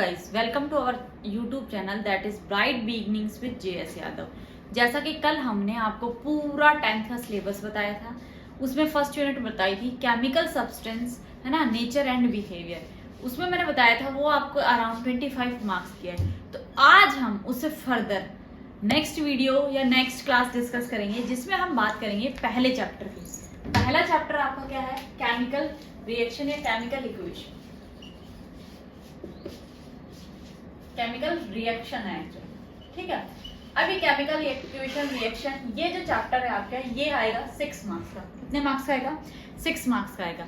Guys, welcome to our YouTube channel that is Bright Beginnings with JS Yadav. जैसा कि कल हमने आपको पूरा 10th का सिलेबस बताया था, उसमें फर्स्ट यूनिट बताई थी केमिकल सब्सटेंस, है ना, नेचर एंड बिहेवियर। उसमें मैंने बताया था वो आपको अराउंड 25 मार्क्स किया है। तो आज हम उससे फर्दर नेक्स्ट वीडियो या नेक्स्ट क्लास डिस्कस करेंगे, जिसमें हम बात करेंगे पहले चैप्टर की। पहला चैप्टर आपका क्या है? केमिकल रिएक्शन या केमिकल इक्वेशन। केमिकल रिएक्शन है एक्चुअली, ठीक है। अभी केमिकल इक्वेशन रिएक्शन ये जो चैप्टर है आपका, ये आएगा 6 मार्क्स का। कितने मार्क्स का आएगा? 6 मार्क्स का आएगा।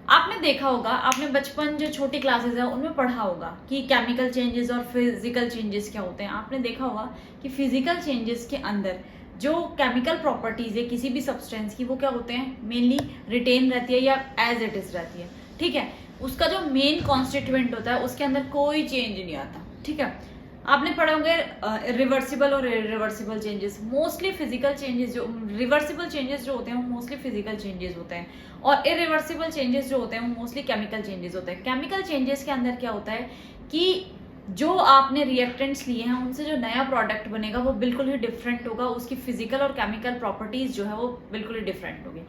आपने देखा होगा, आपने बचपन जो छोटी क्लासेस है उनमें पढ़ा होगा कि केमिकल चेंजेस और फिजिकल चेंजेस क्या होते हैं। आपने देखा होगा कि फिजिकल चेंजेस के अंदर जो केमिकल प्रॉपर्टीज है किसी भी सब्सटेंस की, वो क्या होते हैं? मेनली रिटेन रहती है या एज इट इज रहती है, ठीक है। उसका जो मेन कॉन्स्टिट्यूएंट होता है उसके अंदर कोई चेंज नहीं आता, ठीक है। आपने पढ़े होंगे रिवर्सिबल और irreversible changes. Mostly physical changes, जो रिवर्सिबल चेंजेस जो होते हैं वो मोस्टली फिजिकल चेंजेस होते हैं, और इरिवर्सिबल चेंजेस जो होते हैं वो मोस्टली केमिकल चेंजेस होते हैं। केमिकल चेंजेस के अंदर क्या होता है कि जो आपने रिएक्टेंट्स लिए हैं उनसे जो नया प्रोडक्ट बनेगा वो बिल्कुल ही डिफरेंट होगा। उसकी फिजिकल और केमिकल प्रॉपर्टीज जो है वो बिल्कुल ही डिफरेंट होगी।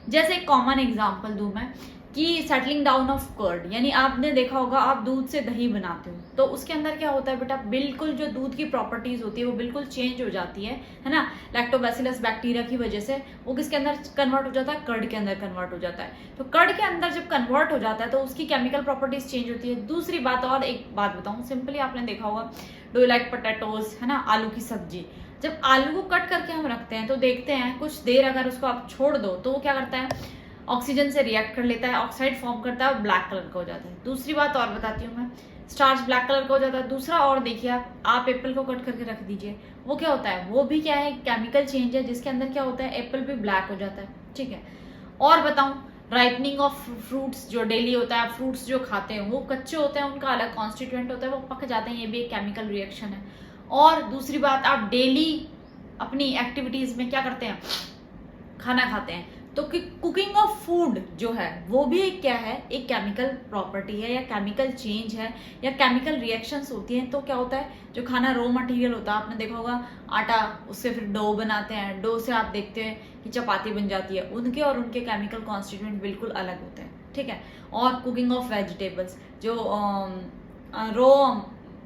जैसे एक कॉमन एग्जांपल दूं मैं कि सेटलिंग डाउन ऑफ कर्ड, यानी आपने देखा होगा आप दूध से दही बनाते हो, तो उसके अंदर क्या होता है बेटा, बिल्कुल जो दूध की प्रॉपर्टीज होती है वो बिल्कुल चेंज हो जाती है ना। लैक्टोबैसिलस बैक्टीरिया की वजह से वो किसके अंदर कन्वर्ट हो जाता है? कर्ड के अंदर कन्वर्ट हो जाता है। तो कर्ड के अंदर जब कन्वर्ट हो जाता है तो उसकी केमिकल प्रॉपर्टीज चेंज होती है। दूसरी बात, और एक बात बताऊं सिंपली, आपने देखा होगा डू यू लाइक पोटैटोज, है ना, आलू की सब्जी। जब आलू को कट करके हम रखते हैं तो देखते हैं कुछ देर अगर उसको आप छोड़ दो तो वो क्या करता है? ऑक्सीजन से रिएक्ट कर लेता है, ऑक्साइड फॉर्म करता है और ब्लैक कलर का हो जाता है। दूसरी बात और बताती हूँ मैं, स्टार्च ब्लैक कलर का हो जाता है। दूसरा और देखिए, आप एप्पल को कट करके रख दीजिए, वो क्या होता है? वो भी क्या है? केमिकल चेंज है, जिसके अंदर क्या होता है? एप्पल भी ब्लैक हो जाता है, ठीक है। और बताऊं, राइपनिंग ऑफ फ्रूट्स जो डेली होता है, फ्रूट्स जो खाते हैं वो कच्चे होते हैं, उनका अलग कॉन्स्टिट्यूएंट होता है, वो पक जाते हैं, ये भी एक केमिकल रिएक्शन है। और दूसरी बात, आप डेली अपनी एक्टिविटीज में क्या करते हैं? खाना खाते हैं, तो कुकिंग ऑफ फूड जो है वो भी एक क्या है? एक केमिकल प्रॉपर्टी है या केमिकल चेंज है या केमिकल रिएक्शंस होती हैं। तो क्या होता है, जो खाना रॉ मटेरियल होता है, आपने देखा होगा आटा, उससे फिर डो बनाते हैं, डो से आप देखते हैं कि चपाती बन जाती है, उनके और उनके केमिकल कॉन्स्टिट्यूएंट बिल्कुल अलग होते हैं, ठीक है। और कुकिंग ऑफ वेजिटेबल्स, जो रॉ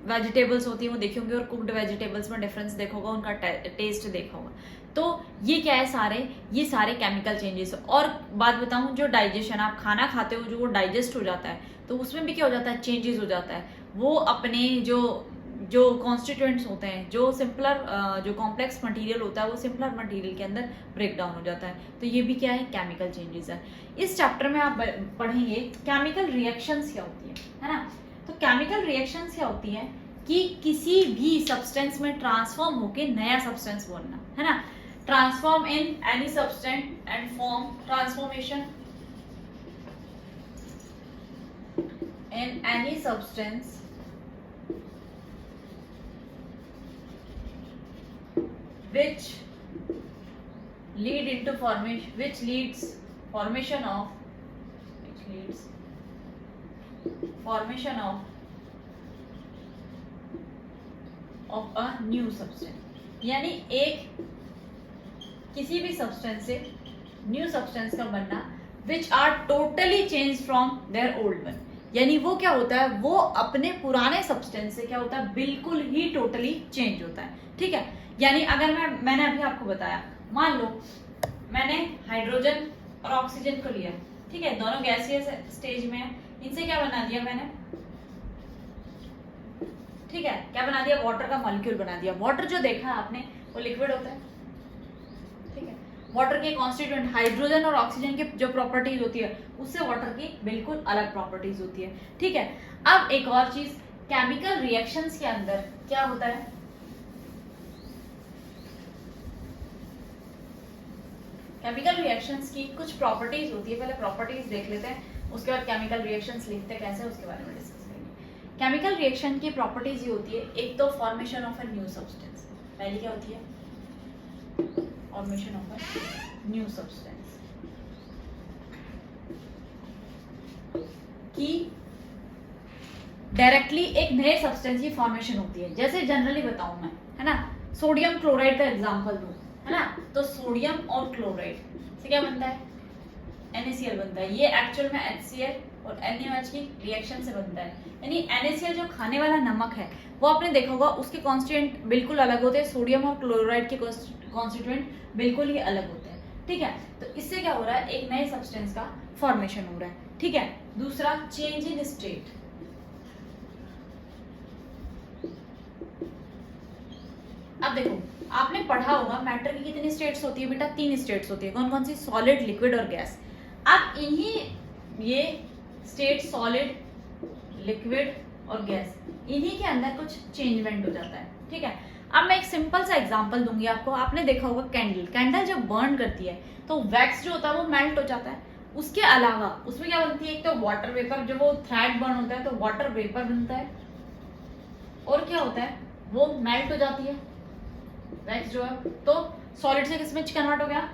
वेजिटेबल्स होती है वो देखे होंगे, और कुक्ड वेजिटेबल्स में डिफरेंस देखा होगा, उनका टेस्ट देखा होगा। तो ये क्या है? ये सारे केमिकल चेंजेस। और बात बताऊं, जो डाइजेशन, आप खाना खाते हो जो वो डाइजेस्ट हो जाता है, तो उसमें भी क्या हो जाता है? चेंजेस हो जाता है। वो अपने जो जो कॉन्स्टिट्यूएंट्स होते हैं, जो सिंपलर जो कॉम्प्लेक्स मटेरियल होता है वो सिंपलर मटेरियल के अंदर ब्रेक डाउन हो जाता है। तो ये भी क्या है? केमिकल चेंजेस है। इस चैप्टर में आप पढ़ेंगे केमिकल रिएक्शंस क्या होती है ना। तो केमिकल रिएक्शंस क्या होती है कि किसी भी सब्सटेंस में ट्रांसफॉर्म होके नया सब्सटेंस बनना, है ना। Transform in any substance and form, transformation in any substance which leads formation of a new substance, यानी एक किसी भी सब्सटेंस से न्यू सब्सटेंस का बनना, which are totally changed from their old one, यानी वो क्या होता है? वो अपने पुराने सब्सटेंस से क्या होता है? बिल्कुल ही टोटली चेंज होता है, ठीक है। यानी अगर मैंने अभी आपको बताया, मान लो मैंने हाइड्रोजन और ऑक्सीजन को लिया, ठीक है, दोनों गैसियस स्टेज में है, इनसे क्या बना दिया मैंने? ठीक है, क्या बना दिया? वाटर का मॉलिक्यूल बना दिया। वाटर जो देखा है आपने वो लिक्विड होता है, ठीक है। वाटर के कॉन्स्टिट्यूएंट हाइड्रोजन और ऑक्सीजन की जो प्रॉपर्टीज होती है उससे वाटर की बिल्कुल अलग प्रॉपर्टीज होती है, ठीक है। अब एक और चीज, केमिकल रिएक्शंस के अंदर क्या होता है? केमिकल रिएक्शंस की कुछ प्रॉपर्टीज होती है, पहले प्रॉपर्टीज देख लेते हैं, उसके बाद केमिकल रिएक्शंस लिखते हैं कैसे, उसके बारे में डिस्कस करेंगे। केमिकल रिएक्शन की प्रॉपर्टीज ये होती है, एक तो formation of a new substance. पहली क्या होती है? Formation of a new substance, कि डायरेक्टली एक नए सब्सटेंस की फॉर्मेशन होती है। जैसे जनरली बताऊं मैं, है ना, सोडियम क्लोराइड का एग्जांपल दूं, है ना, तो सोडियम और क्लोराइड से क्या बनता है, NaCl बनता है। ये एक्चुअल में HCl और NaOH की रिएक्शन से बनता है। यानी NaCl जो खाने वाला नमक है वो आपने देखा होगा उसके कॉन्स्टिट्यूएंट बिल्कुल अलग होते हैं, सोडियम और क्लोराइड के कॉन्स्टिट्यूएंट बिल्कुल ही अलग होते हैं। ठीक है, तो इससे क्या हो रहा है, एक नए सब्सटेंस का फॉर्मेशन हो रहा है। ठीक है, दूसरा चेंज इन स्टेट। अब देखो, आपने पढ़ा होगा मैटर की कितनी स्टेट्स होती है बेटा, 3 स्टेट्स होती है। कौन कौन सी, सॉलिड, लिक्विड और गैस। अब इन्हीं ये स्टेट सॉलिड, लिक्विड और गैस, इन्हीं के अंदर कुछ चेंजमेंट हो जाता है। ठीक है, अब मैं एक सिंपल सा एग्जांपल दूंगी आपको। आपने देखा होगा कैंडल, कैंडल जब बर्न करती है तो वैक्स जो होता है वो मेल्ट हो जाता है। उसके अलावा उसमें क्या बनती है, एक तो वाटर वेपर, जब वो थ्रेड बर्न होता है तो वाटर वेपर बनता है, और क्या होता है, वो मेल्ट हो जाती है वैक्स जो है, तो सॉलिड से किस में कन्वर्ट हो गया,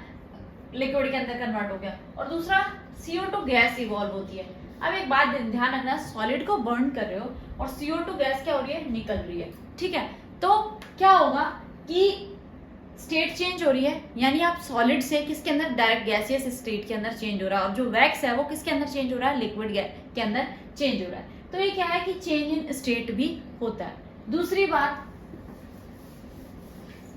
लिक्विड के अंदर कन्वर्ट हो गया। और दूसरा CO2 गैस इवॉल्व होती है। अब एक बात ध्यान रखना, सॉलिड को बर्न कर रहे हो और CO2 गैस क्या हो रही है, निकल रही है। ठीक है, तो क्या होगा कि स्टेट चेंज हो रही है, यानी आप सॉलिड से किसके अंदर, डायरेक्ट गैसियस स्टेट के अंदर चेंज हो रहा है, और जो वैक्स है वो किसके अंदर चेंज हो रहा है, लिक्विड के अंदर चेंज हो रहा है। तो ये क्या है कि चेंज इन स्टेट भी होता है। दूसरी बात,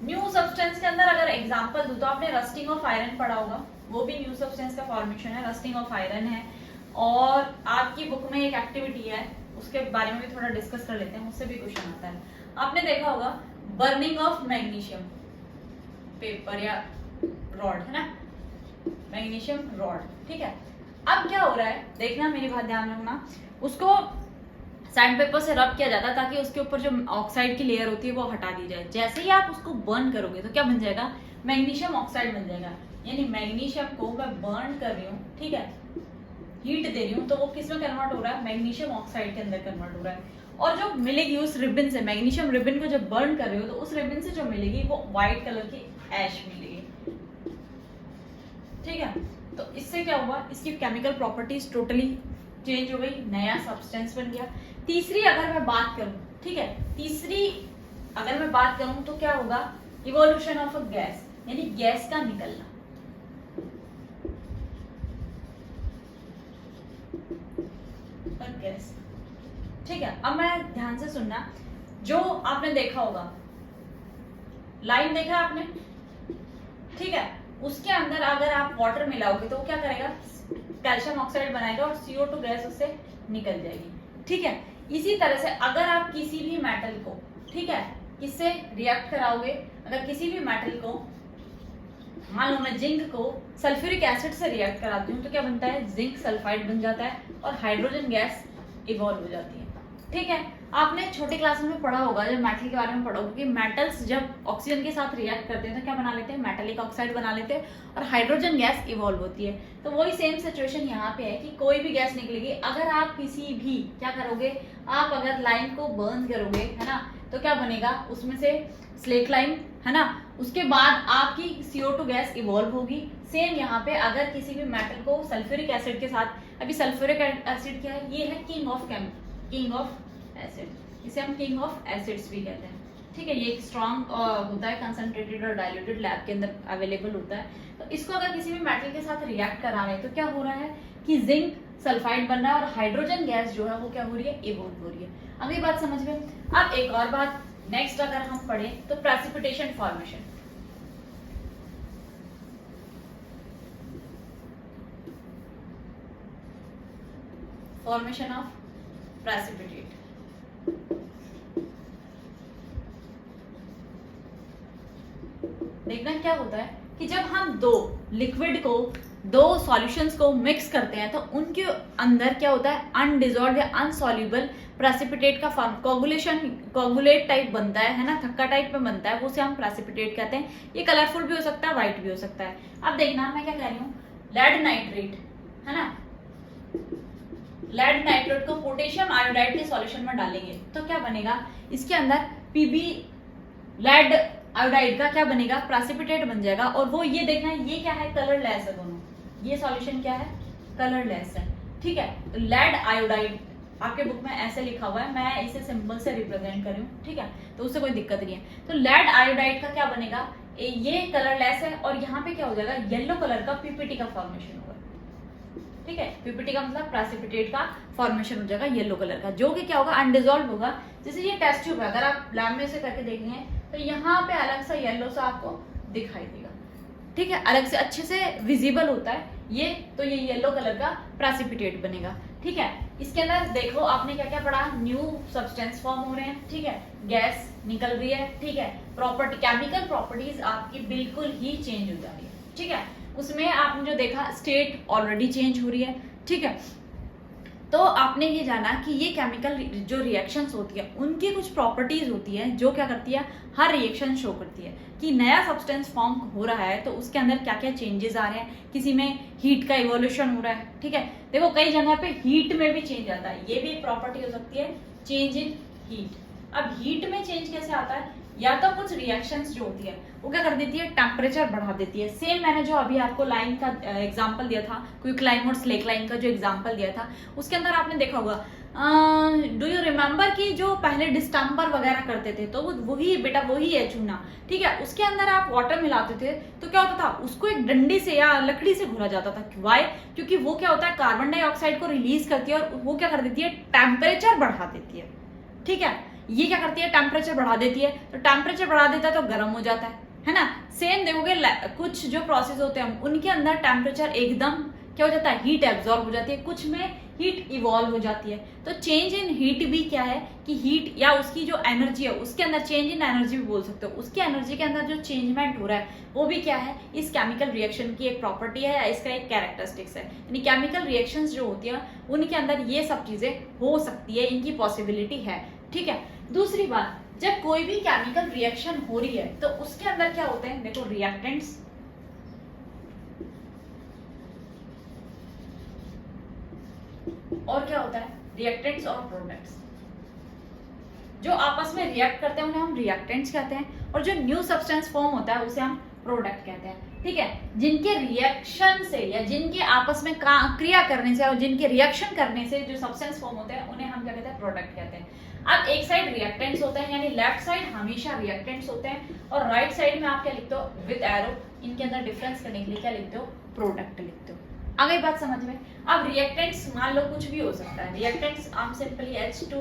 न्यू सब्सटेंस के अंदर अगर एग्जांपल दूं तो आपने रस्टिंग ऑफ आयरन पढ़ा होगा, वो भी न्यू सब्सटेंस का फॉर्मेशन है, रस्टिंग ऑफ आयरन है। और आपकी बुक में एक एक्टिविटी है, उसके बारे में भी थोड़ा डिस्कस कर लेते हैं, उससे भी क्वेश्चन आता है। आपने देखा होगा बर्निंग ऑफ मैग्नीशियम पेपर या रॉड, है ना, मैग्नीशियम रॉड। ठीक है, अब क्या हो रहा है, देखना मेरी बात ध्यान रखना, उसको सैंड पेपर से रब किया जाता है ताकि उसके ऊपर जो ऑक्साइड की लेयर होती है वो हटा दी जाए। जैसे ही आप उसको बर्न करोगे तो क्या बन जाएगा, मैग्नीशियम ऑक्साइड बन जाएगा। यानी मैग्नीशियम को मैं बर्न कर रही हूँ, ठीक है, हीट दे रही हूँ, तो वो किस में कन्वर्ट हो रहा है, मैग्नीशियम ऑक्साइड के अंदर कन्वर्ट हो रहा है। और जो मिलेगी उस रिबन से, मैग्नीशियम रिबन को जब बर्न कर रहे हो तो उस रिबन से जो मिलेगी वो व्हाइट कलर की ऐश मिलेगी। ठीक है, तो इससे क्या हुआ, इसकी केमिकल प्रॉपर्टीज टोटली चेंज हो गई, नया सब्सटेंस बन गया। तीसरी अगर मैं बात करूं, ठीक है, तीसरी अगर मैं बात करूं तो क्या होगा, इवोल्यूशन ऑफ अ गैस, यानी गैस का निकलना। गैस, ठीक है, अब मैं ध्यान से सुनना, जो आपने देखा होगा लाइन देखा आपने, ठीक है, उसके अंदर अगर आप वाटर मिलाओगे तो वो क्या करेगा, कैल्शियम ऑक्साइड बनाएगा और CO2 गैस उससे निकल जाएगी। ठीक है, इसी तरह से अगर आप किसी भी मेटल को, ठीक है, किससे रिएक्ट कराओगे, अगर किसी भी मेटल को, मान लो मैं जिंक को सल्फ्यूरिक एसिड से रिएक्ट कराती हूँ तो क्या बनता है, जिंक सल्फाइड बन जाता है और हाइड्रोजन गैस इवॉल्व हो जाती है। ठीक है, आपने छोटे क्लास में पढ़ा होगा, जब मेटल के बारे में पढ़ा होगा कि मेटल्स जब ऑक्सीजन के साथ रिएक्ट करते हैं तो क्या बना लेते हैं, मेटालिक ऑक्साइड बना लेते हैं और हाइड्रोजन गैस इवॉल्व होती है। तो वही सेम सिचुएशन यहाँ पे है कि कोई भी गैस निकलेगी, अगर आप किसी भी क्या करोगे, आप अगर लाइन को बर्न करोगे, है ना, तो क्या बनेगा, उसमें से स्लेट लाइन, है ना, उसके बाद आपकी CO2 गैस इवॉल्व होगी। सेम यहाँ पे अगर किसी भी मेटल को सल्फ्यूरिक एसिड के साथ, अभी सल्फ्यूरिक एसिड क्या है, ये है किंग ऑफ एसिड, इसे हम किंग ऑफ एसिड्स भी कहते हैं। ठीक है, ये एक स्ट्रॉन्ग होता है, कंसंट्रेटेड और डाइल्यूटेड लैब के अंदर अवेलेबल होता है। तो इसको अगर किसी भी मेटल के साथ रिएक्ट करा रहे हैं तो क्या हो रहा है कि जिंक सल्फाइड बन रहा है और हाइड्रोजन गैस जो है वो क्या हो रही है, इवॉल्व हो रही है। अगली बात समझ में। अब एक और बात नेक्स्ट अगर हम पढ़ें तो precipitation formation. Formation of precipitate, देखना क्या होता है कि जब हम दो लिक्विड को, दो सॉल्यूशंस को मिक्स करते हैं तो उनके अंदर क्या होता है, अनडिजॉल्व्ड या अनसॉल्युबल प्रेसिपिटेट का फॉर्म, कोगुलेट टाइप बनता है ना, थक्का टाइप में बनता है, वो उसे हम प्रेसिपिटेट कहते हैं। ये कलरफुल भी हो सकता है, व्हाइट भी हो सकता है। अब देखना मैं क्या कह रही हूँ, लेड नाइट्रेट, है ना, लेड नाइट्रेट को पोटेशियम आयोडाइड के सॉल्यूशन में डालेंगे तो क्या बनेगा, इसके अंदर Pb लेड आयोडाइड का क्या बनेगा, प्रेसिपिटेट बन जाएगा। और वो ये देखना, ये क्या है, कलरलेस है दोनों, ये सॉल्यूशन क्या है, कलरलेस है। ठीक है, तो लेड आयोडाइड आपके बुक में ऐसे लिखा हुआ है, मैं इसे सिंपल से रिप्रेजेंट कर रही हूँ, ठीक है, तो उससे कोई दिक्कत नहीं है। तो लेड आयोडाइड का क्या बनेगा, ये कलरलेस है और यहाँ पे क्या हो जाएगा, येलो कलर का पीपीटी का फॉर्मेशन होगा, ठीक है, पीपीटी का मतलब प्रेसिपिटेट का फॉर्मेशन हो जाएगा येलो कलर का, जो कि क्या होगा, अनडिजॉल्व होगा। जैसे ये टेस्ट ट्यूब है, अगर आप लैब में से करके देख लें तो यहाँ पे अलग सा येलो सा आपको दिखाई देगा, ठीक है, अलग से अच्छे से विजिबल होता है ये, तो ये येलो कलर का प्रेसिपिटेट बनेगा, ठीक है। इसके अंदर देखो आपने क्या क्या पढ़ा, न्यू सब्सटेंस फॉर्म हो रहे हैं, ठीक है, गैस निकल रही है, ठीक है, प्रॉपर्टी केमिकल प्रॉपर्टीज आपकी बिल्कुल ही चेंज हो जा रही है, ठीक है। उसमें आपने जो देखा स्टेट ऑलरेडी चेंज हो रही है, ठीक है। तो आपने ये जाना कि ये केमिकल जो रिएक्शंस होती है उनकी कुछ प्रॉपर्टीज होती है जो क्या करती है, हर रिएक्शन शो करती है कि नया सब्सटेंस फॉर्म हो रहा है तो उसके अंदर क्या क्या चेंजेस आ रहे हैं, किसी में हीट का इवोल्यूशन हो रहा है, ठीक है। देखो कई जगह पे हीट में भी चेंज आता है, ये भी एक प्रॉपर्टी हो सकती है, चेंज इन हीट। अब हीट में चेंज कैसे आता है, या तो कुछ रिएक्शंस जो होती है वो क्या कर देती है, टेम्परेचर बढ़ा देती है। सेम मैंने जो अभी आपको लाइन का एग्जांपल दिया था, क्विक लाइन और स्लेक लाइन का जो एग्जांपल दिया था, उसके अंदर आपने देखा होगा, डू यू रिमेम्बर कि जो पहले डिस्टेम्पर वगैरह करते थे तो वही बेटा वही है चूना, ठीक है, उसके अंदर आप वाटर मिलाते थे तो क्या होता था, उसको एक डंडी से या लकड़ी से घोला जाता था। वाई, क्योंकि वो क्या होता है, कार्बन डाइऑक्साइड को रिलीज करती है और वो क्या कर देती है, टेम्परेचर बढ़ा देती है, ठीक है। ये क्या करती है, टेम्परेचर बढ़ा देती है, तो टेम्परेचर बढ़ा देता है तो गर्म हो जाता है ना। सेम देखोगे कुछ जो प्रोसेस होते हैं उनके अंदर टेम्परेचर एकदम क्या हो जाता है, हीट एब्जॉर्ब हो जाती है, कुछ में हीट इवॉल्व हो जाती है। तो चेंज इन हीट भी क्या है कि हीट या उसकी जो एनर्जी है उसके अंदर चेंज इन एनर्जी भी बोल सकते हो, उसकी एनर्जी के अंदर जो चेंजमेंट हो रहा है वो भी क्या है, इस केमिकल रिएक्शन की एक प्रॉपर्टी है या इसका एक कैरेक्टरिस्टिक्स है। यानी केमिकल रिएक्शंस जो होती है उनके अंदर ये सब चीजें हो सकती है, इनकी पॉसिबिलिटी है, ठीक है। दूसरी बात, जब कोई भी केमिकल रिएक्शन हो रही है तो उसके अंदर क्या होते हैं, देखो रिएक्टेंट्स और क्या होता है, रिएक्टेंट्स और प्रोडक्ट्स। जो आपस में रिएक्ट करते हैं उन्हें हम रिएक्टेंट्स कहते हैं, और जो न्यू सब्सटेंस फॉर्म होता है उसे हम प्रोडक्ट कहते हैं, ठीक है। जिनके रिएक्शन से या जिनके आपस में क्रिया करने से और जिनके रिएक्शन करने से जो सब्सटेंस फॉर्म होते हैं उन्हें हम क्या कहते हैं, प्रोडक्ट कहते हैं। अब एक साइड रिएक्टेंट्स होते हैं, यानी लेफ्ट साइड हमेशा रिएक्टेंट्स होते हैं, और राइट साइड में आप क्या लिखते हो, विद एरो, इनके अंदर डिफरेंस करने के लिए क्या लिखते हो, प्रोडक्ट लिखते हो। आ गई बात समझ में। अब रिएक्टेंट्स मान लो कुछ भी हो सकता है, रिएक्टेंट्स हम सिंपली H2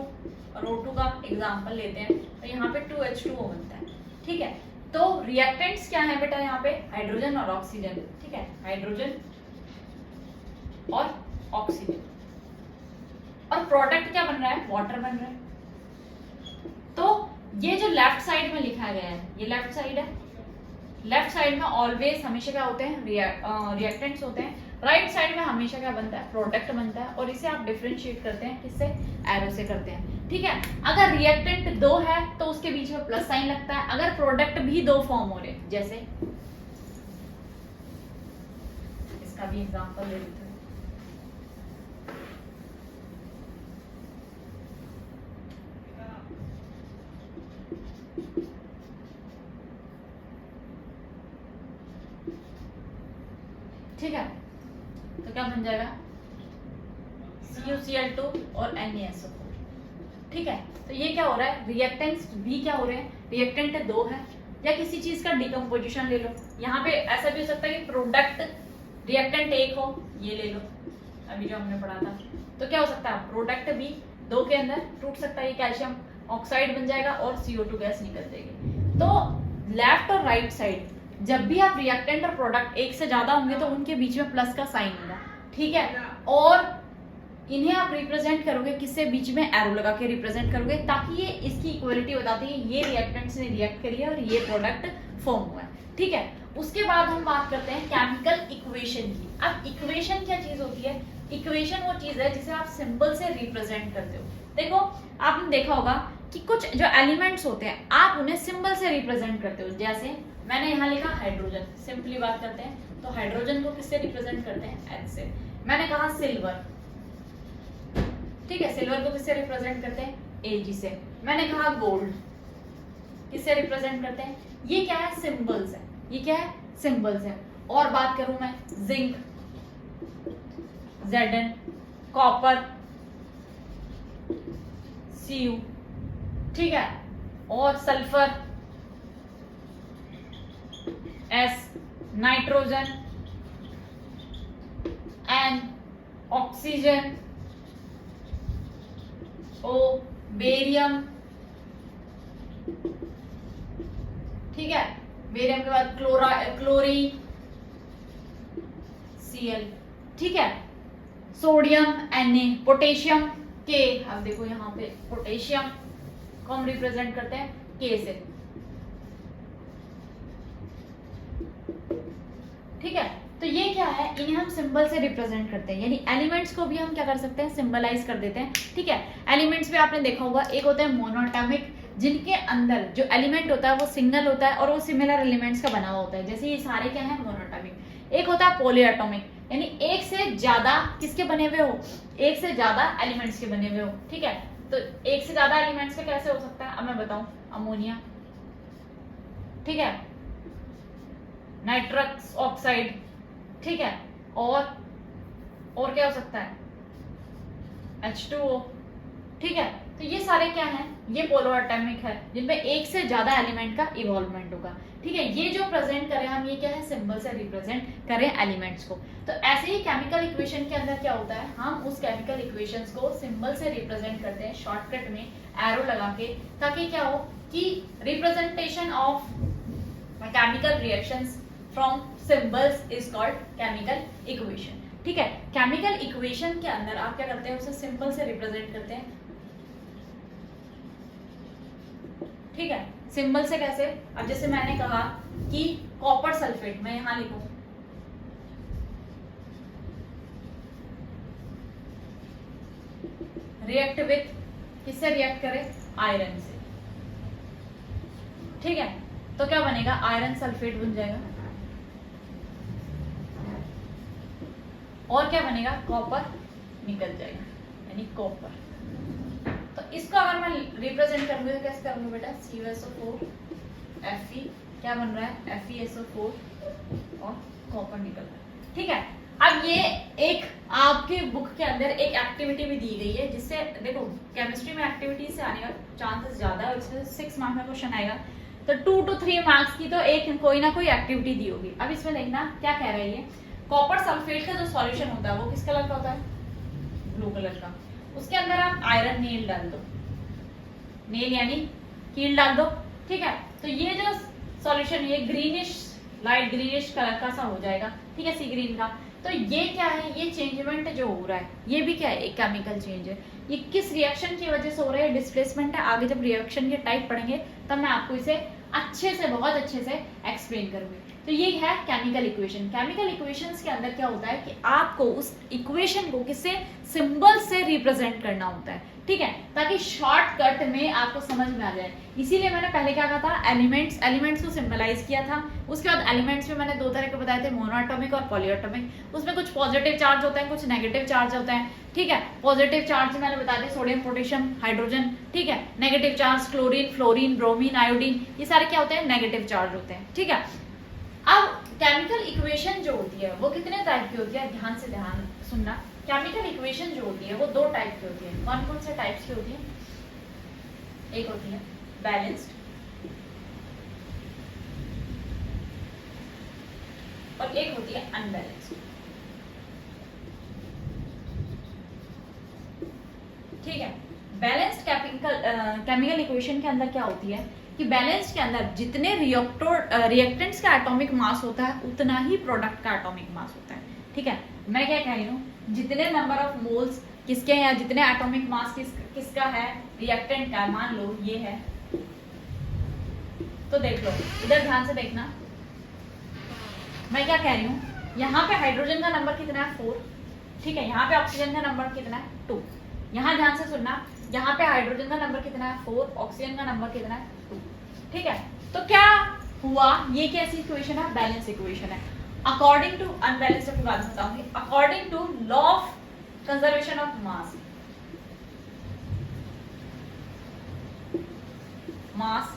और O2 का एग्जांपल लेते हैं, तो यहाँ पे 2H2O बनता है, ठीक है। तो रिएक्टेंट्स क्या है बेटा, यहाँ पे हाइड्रोजन और ऑक्सीजन, ठीक है, हाइड्रोजन और ऑक्सीजन, और प्रोडक्ट क्या बन रहा है, वाटर बन रहा है। तो ये जो लेफ्ट साइड में लिखा गया है, ये लेफ्ट साइड है, लेफ्ट साइड में ऑलवेज हमेशा क्या होते हैं, रिएक्टेंट्स होते हैं। राइट साइड में हमेशा क्या बनता है, प्रोडक्ट बनता है, और इसे आप डिफरेंशिएट करते हैं किससे, एरो से करते हैं, ठीक है। अगर रिएक्टेंट दो है तो उसके बीच में प्लस साइन लगता है, अगर प्रोडक्ट भी दो फॉर्म हो रहे, जैसे इसका भी एग्जांपल ले लेते हैं, ठीक है। तो क्या बन जाएगा, CuCl2 और NaSO4, ठीक है। तो ये क्या हो रहा है, रिएक्टेंट्स भी क्या हो रहे हैं, रिएक्टेंट दो है, या किसी चीज का डिकम्पोजिशन ले लो, यहाँ पे ऐसा भी हो सकता है कि प्रोडक्ट रिएक्टेंट एक हो, ये ले लो अभी जो हमने पढ़ा था, तो क्या हो सकता है, प्रोडक्ट भी दो के अंदर टूट सकता है, ये कैल्शियम ऑक्साइड बन जाएगा और CO2 गैस निकल जाएगी। तो लेफ्ट और राइट साइड जब भी आप रिएक्टेंट और प्रोडक्ट एक से ज्यादा होंगे तो उनके बीच में प्लस का साइन होगा, ठीक है। और इन्हें आप रिप्रेजेंट करोगे किससे, बीच में एरो लगा के रिप्रेजेंट करोगे, ताकि ये इसकी इक्वलिटी बताती है, ये रिएक्टेंट्स ने रिएक्ट करी है और ये प्रोडक्ट फॉर्म हुआ है, ठीक है। उसके बाद हम बात करते हैं केमिकल इक्वेशन की। अब इक्वेशन क्या चीज होती है, इक्वेशन वो चीज है जिसे आप सिंबल से रिप्रेजेंट करते हो। देखो आपने देखा होगा कि कुछ जो एलिमेंट्स होते हैं आप उन्हें सिंबल से रिप्रेजेंट करते हो, जैसे मैंने यहाँ लिखा हाइड्रोजन, सिंपली बात करते हैं तो हाइड्रोजन को किससे रिप्रेजेंट करते हैं, H से। मैंने कहा सिल्वर, ठीक है, सिल्वर को किससे रिप्रेजेंट करते हैं, Ag से। मैंने कहा गोल्ड, किससे रिप्रेजेंट करते हैं, ये क्या है, सिंबल्स है, ये क्या है, सिंबल्स है। और बात करूं मैं जिंक, Zn, कॉपर, Cu, ठीक है, और sulphur S, nitrogen N, oxygen O, barium, ठीक है, बेरियम के बाद क्लोरीन Cl, ठीक है, सोडियम Na, पोटेशियम K, अब देखो यहाँ पे पोटेशियम को हम रिप्रेजेंट करते हैं K से, ठीक है। तो ये क्या है, इन्हें हम सिंबल से रिप्रेजेंट करते हैं, यानी एलिमेंट्स को भी हम क्या कर सकते हैं, सिंबलाइज कर देते हैं, ठीक है। एलिमेंट्स भी आपने देखा होगा, एक होता है मोनोएटॉमिक, जिनके अंदर जो एलिमेंट होता है वो सिंगल होता है और वो सिमिलर एलिमेंट्स का बना हुआ होता है, जैसे ये सारे क्या है मोनोएटॉमिक। एक होता है पॉलीएटॉमिक, यानी एक से ज्यादा किसके बने हुए हो, एक से ज्यादा एलिमेंट्स के बने हुए हो, ठीक है। तो एक से ज्यादा एलिमेंट्स का कैसे हो सकता है, अब मैं बताऊं, अमोनिया, ठीक है, नाइट्रस ऑक्साइड, ठीक है, और क्या हो सकता है, H2O, ठीक है। तो ये सारे क्या हैं, ये पोलोएटॉमिक है, जिनमें एक से ज्यादा एलिमेंट का इवॉल्वमेंट होगा, ठीक है। ये जो प्रेजेंट करें हम, ये क्या है, सिंबल से रिप्रेजेंट करें एलिमेंट्स को। तो ऐसे ही केमिकल इक्वेशन के अंदर क्या होता है, हम उस केमिकल इक्वेशंस को सिंबल से रिप्रेजेंट करते हैं शॉर्टकट में एरो लगा के, ताकि क्या हो कि representation of chemical reactions from symbols is called chemical equation, ठीक है। केमिकल इक्वेशन के अंदर आप क्या करते हैं, उसे सिंबल से रिप्रेजेंट करते हैं, ठीक है। सिंबल से कैसे, अब जैसे मैंने कहा कि कॉपर सल्फेट, मैं यहां लिखूं रिएक्ट विथ, किससे रिएक्ट करे, आयरन से, ठीक है। तो क्या बनेगा, आयरन सल्फेट बन जाएगा, और क्या बनेगा, कॉपर निकल जाएगा, यानी कॉपर। तो इसको अगर मैं रिप्रेजेंट करूंगी तो कैसे करूंगी बेटा, CuSO4 Fe, क्या बन रहा है, FeSO4 और कॉपर निकल रहा है, ठीक है। अब ये एक आपके बुक के अंदर एक एक्टिविटी भी दी गई है, जिससे देखो केमिस्ट्री में एक्टिविटी से आने का चांसेस ज्यादा है, इसमें 6 मार्क्स का क्वेश्चन आएगा, तो 2 to 3 मार्क्स की तो एक कोई ना कोई एक्टिविटी दी होगी। अब इसमें देखना क्या कह रही है, कॉपर सल्फेट का जो सॉल्यूशन होता है वो किस कलर का होता है, ब्लू कलर का, उसके अंदर आप आयरन नेल डाल दो, नेल यानी कील डाल दो, ठीक है। तो ये जो सॉल्यूशन ये ग्रीनिश, लाइट ग्रीनिश कलर का सा हो जाएगा, ठीक है, सी ग्रीन का। तो ये क्या है, ये चेंजमेंट जो हो रहा है, ये भी क्या है, एक केमिकल चेंज है। ये किस रिएक्शन की वजह से हो रहा है, डिस्प्लेसमेंट है। आगे जब रिएक्शन के टाइप पढ़ेंगे तब मैं आपको इसे अच्छे से, बहुत अच्छे से एक्सप्लेन करूंगी। तो ये है केमिकल इक्वेशन। केमिकल इक्वेशंस के अंदर क्या होता है कि आपको उस इक्वेशन को किससे, सिंबल से रिप्रेजेंट करना होता है, ठीक है, ताकि शॉर्टकट में आपको समझ में आ जाए। इसीलिए मैंने पहले क्या कहा था, एलिमेंट्स को सिंबलाइज किया था। उसके बाद एलिमेंट्स में मैंने 2 तरह के बताए थे, मोनोएटॉमिक और पॉलीएटॉमिक। उसमें कुछ पॉजिटिव चार्ज होता है, कुछ नेगेटिव चार्ज होता है, ठीक है। पॉजिटिव चार्ज मैंने बताया थे सोडियम, पोटेशियम, हाइड्रोजन, ठीक है। Negative charge chlorine, fluorine, bromine, iodine, ये सारे क्या होते हैं, नेगेटिव चार्ज होते हैं, ठीक है। अब केमिकल इक्वेशन जो होती है वो कितने टाइप की होती है, ध्यान से ध्यान सुनना। केमिकल इक्वेशन जो होती है वो 2 टाइप की होती है। कौन कौन से टाइप्स की होती है, एक होती है बैलेंस्ड और एक होती है अनबैलेंस्ड, ठीक है। बैलेंस्ड केमिकल इक्वेशन के अंदर क्या होती है कि बैलेंस के अंदर जितने रिएक्टेंट्स का एटॉमिक मास होता है उतना ही प्रोडक्ट का एटॉमिक मास होता है, ठीक है। मैं क्या कह रही हूँ, जितने नंबर ऑफ मोल्स किसके हैं या जितने एटॉमिक मास किसका है, रिएक्टेंट का, मान लो ये है, तो देख लो इधर ध्यान से देखना, मैं क्या कह रही हूँ, यहाँ पे हाइड्रोजन का नंबर कितना है, 4, ठीक है। यहाँ पे ऑक्सीजन का नंबर कितना है, 2। यहाँ ध्यान से सुनना, यहाँ पे हाइड्रोजन का नंबर कितना है, 4, ऑक्सीजन का नंबर कितना है, 2, ठीक है। तो क्या हुआ, ये कैसी इक्वेशन है, बैलेंस इक्वेशन है। अकॉर्डिंग टू अनबैलेंस्ड की बात बताऊंगी, according to law of conservation of mass, mass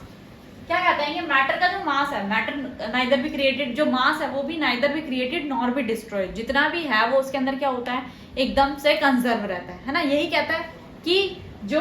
क्या कहते हैं, ये मैटर का जो मास है, मैटर नाइदर भी क्रिएटेड, जो मास है वो भी नाइदर भी क्रिएटेड नॉर भी डिस्ट्रॉयड, जितना भी है वो उसके अंदर क्या होता है, एकदम से कंजर्व रहता है ना। यही कहता है कि जो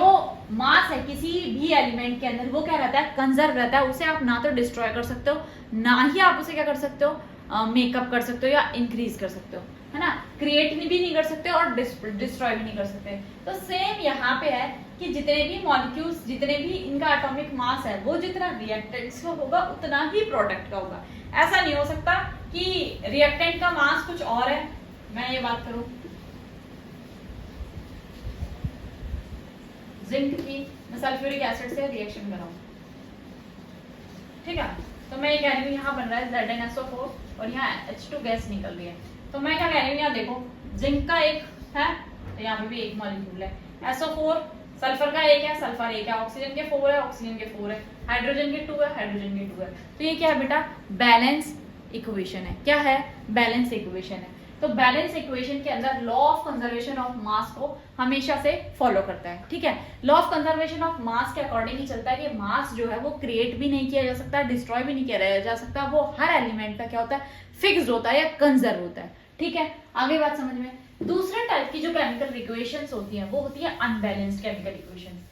मास है किसी भी एलिमेंट के अंदर वो क्या रहता है, कंजर्व रहता है। उसे आप ना तो डिस्ट्रॉय कर सकते हो, ना ही आप उसे क्या कर सकते हो, मेकअप कर सकते हो या इंक्रीज कर सकते हो, है ना। क्रिएट भी नहीं कर सकते और डिस्ट्रॉय भी नहीं कर सकते। तो सेम यहाँ पे है कि जितने भी मॉलिक्यूल्स, जितने भी इनका एटॉमिक मास है, वो जितना रिएक्टेंट्स का होगा उतना ही प्रोडक्ट का होगा। ऐसा नहीं हो सकता कि रिएक्टेंट का मास कुछ और है। मैं ये बात करूं, जिंक की मैं सल्फ्यूरिक एसिड से रिएक्शन कराऊं, ठीक है। तो मैं ये कह रही हूँ यहाँ बन रहा है ZnSO4 और यहाँ H2 गैस निकल रही है। तो मैं क्या कह रही हूँ, यहाँ देखो जिंक का एक है, तो यहाँ पे भी एक मॉलिक्यूल है। SO4 सल्फर का एक है, सल्फर एक है। ऑक्सीजन के 4 है, ऑक्सीजन के 4 है। हाइड्रोजन के 2 है, हाइड्रोजन के 2 है। तो ये क्या है बेटा, बैलेंस इक्वेशन है। क्या है, बैलेंस इक्वेशन है। तो बैलेंस इक्वेशन के अंदर लॉ ऑफ कंजर्वेशन ऑफ मास को हमेशा से फॉलो करता है, ठीक है। लॉ ऑफ कंजर्वेशन ऑफ मास के अकॉर्डिंग ही चलता है कि मास जो है वो क्रिएट भी नहीं किया जा सकता, डिस्ट्रॉय भी नहीं किया जा सकता। वो हर एलिमेंट का क्या होता है, फिक्स्ड होता है या कंजर्व होता है, ठीक है। आगे बात समझ में। दूसरे टाइप की जो केमिकल इक्वेशंस होती हैं वो होती है अनबैलेंस्ड केमिकल इक्वेशंस।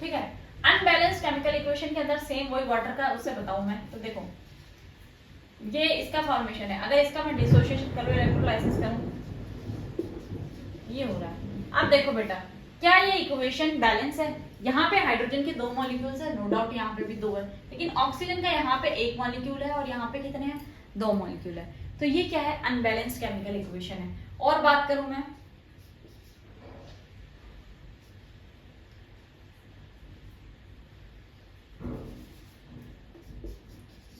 ठीक है, अनबैलेंस्ड केमिकल इक्वेशन के अंदर सेम वही वाटर का, उससे बताऊं मैं। तो देखो ये इसका फॉर्मेशन है, अगर इसका मैं डिसोसिएशन करूं, इलेक्ट्रोलाइसिस करूं, ये हो रहा है। अब देखो बेटा, क्या ये इक्वेशन बैलेंस है? यहाँ पे हाइड्रोजन के 2 मॉलिक्यूल्स है, नो डाउट यहाँ पे भी 2 है, लेकिन ऑक्सीजन का यहाँ पे 1 मॉलिक्यूल है और यहाँ पे कितने हैं, 2 मॉलिक्यूल है। तो ये क्या है, अनबैलेंस्ड केमिकल इक्वेशन है। और बात करूं मैं,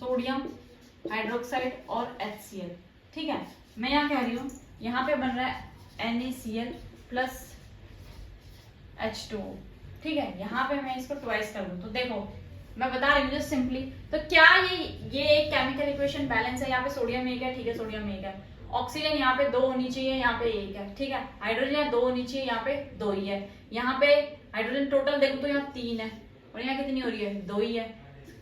सोडियम हाइड्रोक्साइड और HCl, ठीक है। मैं यहाँ कह रही हूँ, यहाँ पे बन रहा है NaCl प्लस H2O, ठीक है। यहाँ पे मैं इसको ट्वाइस कर दूं तो देखो मैं बता रही हूँ जस्ट सिंपली। तो क्या ये एक केमिकल इक्वेशन बैलेंस है? यहाँ पे सोडियम 1 है, ठीक है, सोडियम 1 है। ऑक्सीजन यहाँ पे 2 होनी चाहिए, यहाँ पे 1 है, ठीक है। हाइड्रोजन यहाँ 2 होनी चाहिए, यहाँ पे 2 ही है। यहाँ पे हाइड्रोजन टोटल देखो तो यहाँ 3 है और यहाँ कितनी हो रही है, 2 ही है।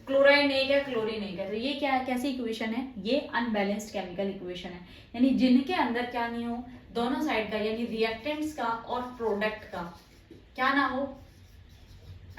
क्लोराइन 1 है, क्लोरीन 1 है। तो ये क्या है, कैसी इक्वेशन है? ये अनबैलेंस्ड केमिकल इक्वेशन है, यानी जिनके अंदर क्या नहीं हो, दोनों साइड का यानी रिएक्टेंट्स का और प्रोडक्ट का क्या ना हो,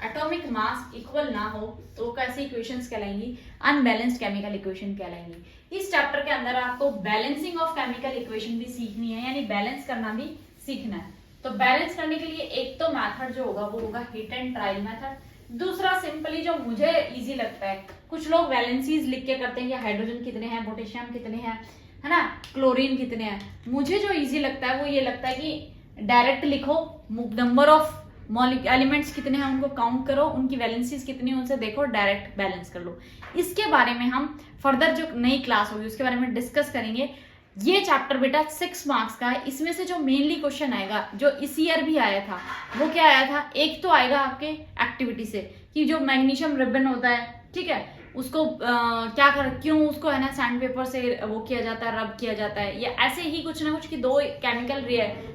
एटॉमिक मास इक्वल ना हो, तो कैसी इक्वेशंस कहलाएंगी, अनबैलेंस्ड केमिकल इक्वेशन कहलाएंगी। इस चैप्टर के अंदर आपको बैलेंसिंग ऑफ केमिकल इक्वेशन भी सीखनी है, यानी बैलेंस करना भी सीखना है। तो बैलेंस करने के लिए एक तो मेथड जो होगा वो होगा हिट एंड ट्रायल मेथड। दूसरा सिंपली जो मुझे इजी लगता है, कुछ लोग वैलेंसीज लिख के करते हैं कि हाइड्रोजन कितने हैं, पोटेशियम कितने हैं, है ना, क्लोरीन कितने हैं। मुझे जो इजी लगता है वो ये लगता है कि डायरेक्ट लिखो, नंबर ऑफ एलिमेंट्स कितने हैं उनको काउंट करो, उनकी वैलेंसीज कितनी है उनसे देखो, डायरेक्ट बैलेंस कर लो। इसके बारे में हम फर्दर जो नई क्लास होगी उसके बारे में डिस्कस करेंगे। ये चैप्टर बेटा 6 मार्क्स का है। इसमें से जो मेनली क्वेश्चन आएगा, जो इस ईयर भी आया था, वो क्या आया था, एक तो आएगा आपके एक्टिविटी से कि जो मैग्नीशियम रिबन होता है, ठीक है, उसको क्या कर, क्यों उसको है ना सैंड पेपर से वो किया जाता है, रब किया जाता है, या ऐसे ही कुछ ना कुछ कि दो केमिकल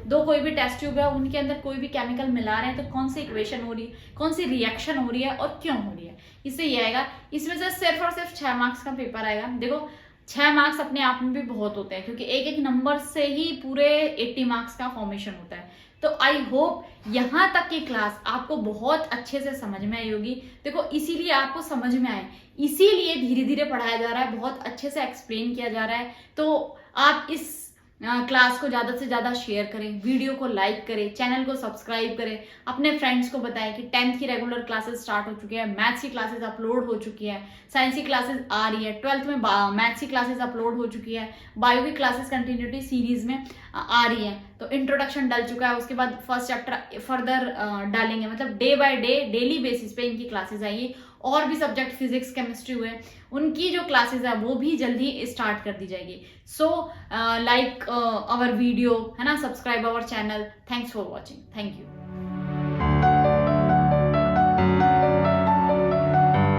दो कोई भी टेस्ट ट्यूब है उनके अंदर कोई भी केमिकल मिला रहे हैं तो कौन सी इक्वेशन हो रही है, कौन सी रिएक्शन हो रही है और क्यों हो रही है, इससे ये आएगा। इसमें से सिर्फ और सिर्फ 6 मार्क्स का पेपर आएगा। देखो 6 मार्क्स अपने आप में भी बहुत होते हैं क्योंकि एक एक नंबर से ही पूरे 80 मार्क्स का फॉर्मेशन होता है। तो आई होप यहाँ तक की क्लास आपको बहुत अच्छे से समझ में आई होगी। देखो इसीलिए आपको समझ में आए, इसीलिए धीरे धीरे पढ़ाया जा रहा है, बहुत अच्छे से एक्सप्लेन किया जा रहा है। तो आप इस क्लास को ज़्यादा से ज़्यादा शेयर करें, वीडियो को लाइक करें, चैनल को सब्सक्राइब करें, अपने फ्रेंड्स को बताएं कि 10th की रेगुलर क्लासेस स्टार्ट हो चुकी है, मैथ्स की क्लासेस अपलोड हो चुकी है, साइंस की क्लासेस आ रही है, 12th में मैथ्स की क्लासेस अपलोड हो चुकी है, बायो की क्लासेस कंटिन्यूटी सीरीज में आ रही है। तो इंट्रोडक्शन डल चुका है, उसके बाद फर्स्ट चैप्टर फर्दर डालेंगे, मतलब day by day daily basis पे इनकी क्लासेस आएगी। और भी सब्जेक्ट फिजिक्स केमिस्ट्री हुए उनकी जो क्लासेस है वो भी जल्दी स्टार्ट कर दी जाएगी। सो लाइक आवर वीडियो, है ना, subscribe our channel. Thanks for watching, thank you.